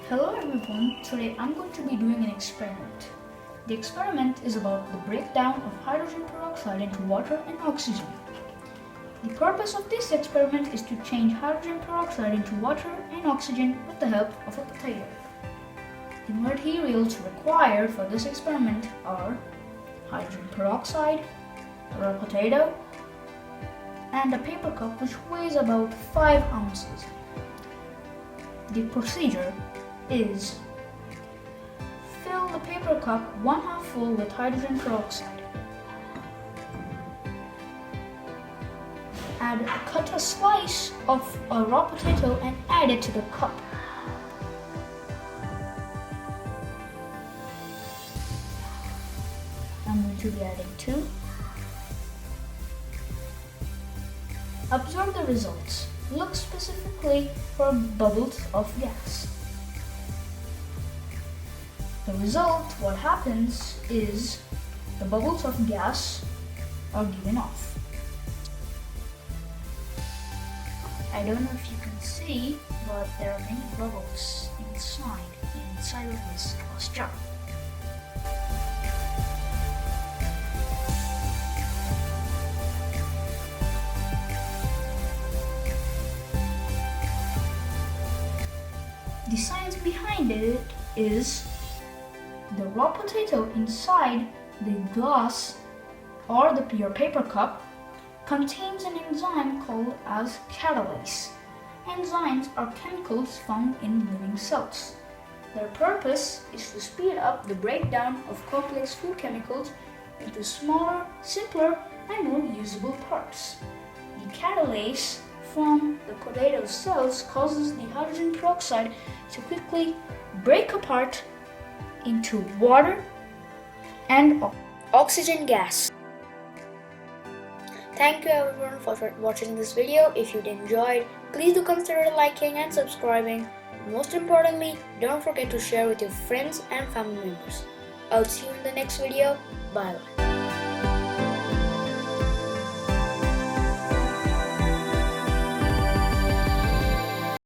Hello everyone, today I'm going to be doing an experiment. The experiment is about the breakdown of hydrogen peroxide into water and oxygen. The purpose of this experiment is to change hydrogen peroxide into water and oxygen with the help of a potato. The materials required for this experiment are hydrogen peroxide, a raw potato, and a paper cup which weighs about 5 ounces. The procedure is fill the paper cup 1/2 full with hydrogen peroxide. Cut a slice of a raw potato and add it to the cup. I'm going to be adding 2. Observe the results. Look specifically for bubbles of gas. The result, what happens is the bubbles of gas are given off. I don't know if you can see, but there are many bubbles inside of this glass jar. The science behind it is the raw potato inside the glass or your paper cup contains an enzyme called as catalase. Enzymes are chemicals found in living cells. Their purpose is to speed up the breakdown of complex food chemicals into smaller, simpler, and more usable parts. The catalase from the potato cells causes the hydrogen peroxide to quickly break apart into water and oxygen gas. Thank you everyone for watching this video. If you enjoyed, please do consider liking and subscribing. Most importantly, don't forget to share with your friends and family members. I'll see you in the next video. Bye bye.